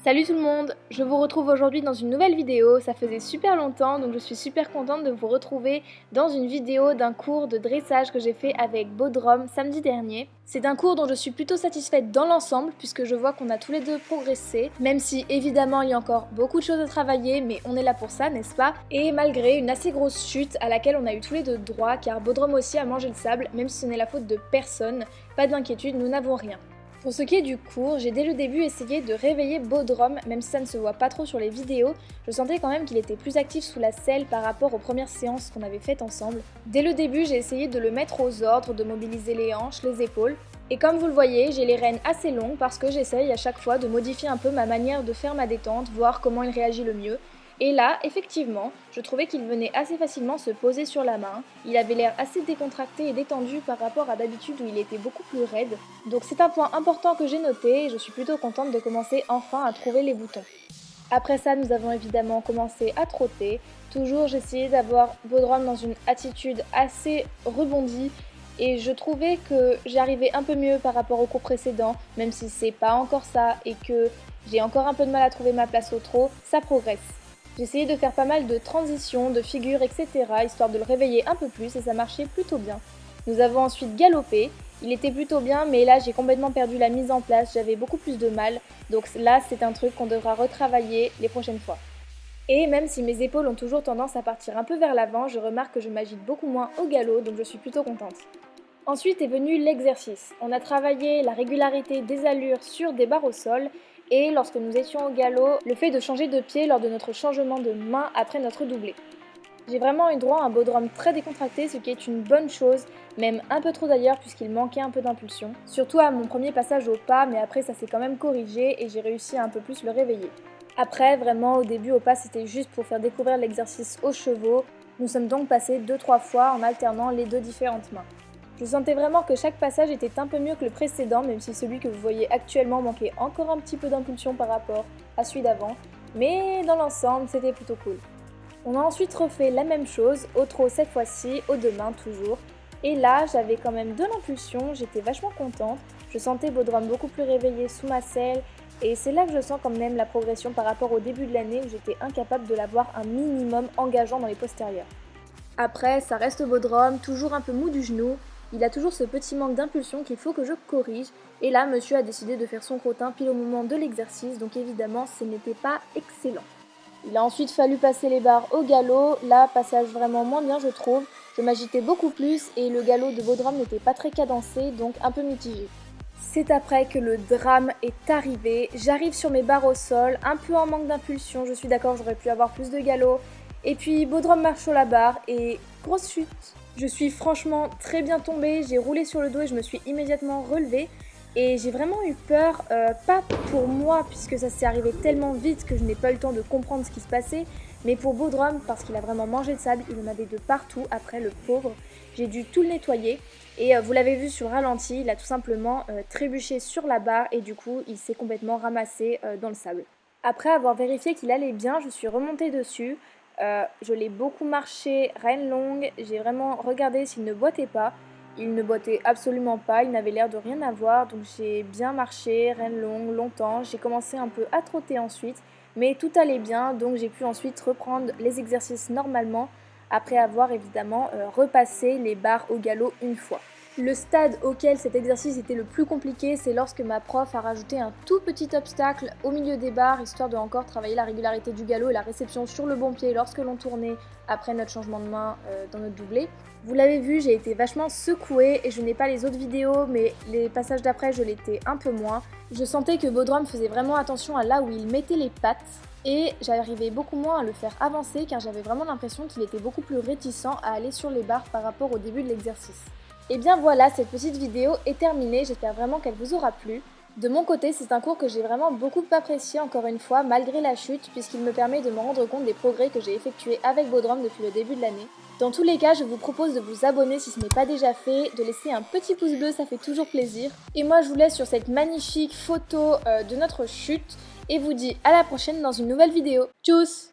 Salut tout le monde, je vous retrouve aujourd'hui dans une nouvelle vidéo. Ça faisait super longtemps, donc je suis super contente de vous retrouver dans une vidéo d'un cours de dressage que j'ai fait avec Bodrum samedi dernier. C'est un cours dont je suis plutôt satisfaite dans l'ensemble puisque je vois qu'on a tous les deux progressé, même si évidemment il y a encore beaucoup de choses à travailler, mais on est là pour ça, n'est-ce pas? Et malgré une assez grosse chute à laquelle on a eu tous les deux droit, car Bodrum aussi a mangé le sable, même si ce n'est la faute de personne, pas d'inquiétude, nous n'avons rien. Pour ce qui est du cours, j'ai dès le début essayé de réveiller Bodrum, même si ça ne se voit pas trop sur les vidéos, je sentais quand même qu'il était plus actif sous la selle par rapport aux premières séances qu'on avait faites ensemble. Dès le début, j'ai essayé de le mettre aux ordres, de mobiliser les hanches, les épaules, et comme vous le voyez, j'ai les rênes assez longues parce que j'essaye à chaque fois de modifier un peu ma manière de faire ma détente, voir comment il réagit le mieux. Et là, effectivement, je trouvais qu'il venait assez facilement se poser sur la main. Il avait l'air assez décontracté et détendu par rapport à d'habitude où il était beaucoup plus raide. Donc c'est un point important que j'ai noté et je suis plutôt contente de commencer enfin à trouver les boutons. Après ça, nous avons évidemment commencé à trotter. Toujours, j'essayais d'avoir Bodrum dans une attitude assez rebondie et je trouvais que j'arrivais un peu mieux par rapport au cours précédent, même si c'est pas encore ça et que j'ai encore un peu de mal à trouver ma place au trot, ça progresse. J'ai essayé de faire pas mal de transitions, de figures, etc. histoire de le réveiller un peu plus et ça marchait plutôt bien. Nous avons ensuite galopé, il était plutôt bien mais là j'ai complètement perdu la mise en place, j'avais beaucoup plus de mal, donc là c'est un truc qu'on devra retravailler les prochaines fois. Et même si mes épaules ont toujours tendance à partir un peu vers l'avant, je remarque que je m'agite beaucoup moins au galop, donc je suis plutôt contente. Ensuite est venu l'exercice. On a travaillé la régularité des allures sur des barres au sol et lorsque nous étions au galop, le fait de changer de pied lors de notre changement de main après notre doublé. J'ai vraiment eu droit à un Bodrum très décontracté, ce qui est une bonne chose, même un peu trop d'ailleurs puisqu'il manquait un peu d'impulsion. Surtout à mon premier passage au pas, mais après ça s'est quand même corrigé et j'ai réussi à un peu plus le réveiller. Après, vraiment au début au pas c'était juste pour faire découvrir l'exercice aux chevaux. Nous sommes donc passés 2-3 fois en alternant les deux différentes mains. Je sentais vraiment que chaque passage était un peu mieux que le précédent, même si celui que vous voyez actuellement manquait encore un petit peu d'impulsion par rapport à celui d'avant, mais dans l'ensemble c'était plutôt cool. On a ensuite refait la même chose, au trot cette fois-ci, aux deux mains toujours, et là j'avais quand même de l'impulsion, j'étais vachement contente, je sentais Bodrum beaucoup plus réveillé sous ma selle, et c'est là que je sens quand même la progression par rapport au début de l'année où j'étais incapable de l'avoir un minimum engageant dans les postérieurs. Après, ça reste Bodrum, toujours un peu mou du genou. Il a toujours ce petit manque d'impulsion qu'il faut que je corrige. Et là, monsieur a décidé de faire son crottin pile au moment de l'exercice, donc évidemment, ce n'était pas excellent. Il a ensuite fallu passer les barres au galop. Là, passage vraiment moins bien, je trouve. Je m'agitais beaucoup plus et le galop de Bodrum n'était pas très cadencé, donc un peu mitigé. C'est après que le drame est arrivé. J'arrive sur mes barres au sol, un peu en manque d'impulsion. Je suis d'accord, j'aurais pu avoir plus de galop. Et puis Bodrum marche sur la barre et grosse chute. Je suis franchement très bien tombée, j'ai roulé sur le dos et je me suis immédiatement relevée. Et j'ai vraiment eu peur, pas pour moi puisque ça s'est arrivé tellement vite que je n'ai pas eu le temps de comprendre ce qui se passait, mais pour Bodrum parce qu'il a vraiment mangé le sable, il en avait de partout après le pauvre. J'ai dû tout le nettoyer et vous l'avez vu sur ralenti, il a tout simplement trébuché sur la barre et du coup il s'est complètement ramassé dans le sable. Après avoir vérifié qu'il allait bien, je suis remontée dessus. Je l'ai beaucoup marché, rênes longues, j'ai vraiment regardé s'il ne boitait pas. Il ne boitait absolument pas, il n'avait l'air de rien avoir, donc j'ai bien marché, rênes longues, longtemps. J'ai commencé un peu à trotter ensuite, mais tout allait bien, donc j'ai pu ensuite reprendre les exercices normalement, après avoir évidemment repassé les barres au galop une fois. Le stade auquel cet exercice était le plus compliqué, c'est lorsque ma prof a rajouté un tout petit obstacle au milieu des barres, histoire de encore travailler la régularité du galop et la réception sur le bon pied lorsque l'on tournait après notre changement de main dans notre doublé. Vous l'avez vu, j'ai été vachement secouée et je n'ai pas les autres vidéos, mais les passages d'après, je l'étais un peu moins. Je sentais que Bodrum faisait vraiment attention à là où il mettait les pattes et j'arrivais beaucoup moins à le faire avancer car j'avais vraiment l'impression qu'il était beaucoup plus réticent à aller sur les barres par rapport au début de l'exercice. Et bien voilà, cette petite vidéo est terminée, j'espère vraiment qu'elle vous aura plu. De mon côté, c'est un cours que j'ai vraiment beaucoup apprécié encore une fois, malgré la chute, puisqu'il me permet de me rendre compte des progrès que j'ai effectués avec Bodrum depuis le début de l'année. Dans tous les cas, je vous propose de vous abonner si ce n'est pas déjà fait, de laisser un petit pouce bleu, ça fait toujours plaisir. Et moi, je vous laisse sur cette magnifique photo de notre chute, et vous dis à la prochaine dans une nouvelle vidéo. Tchuss!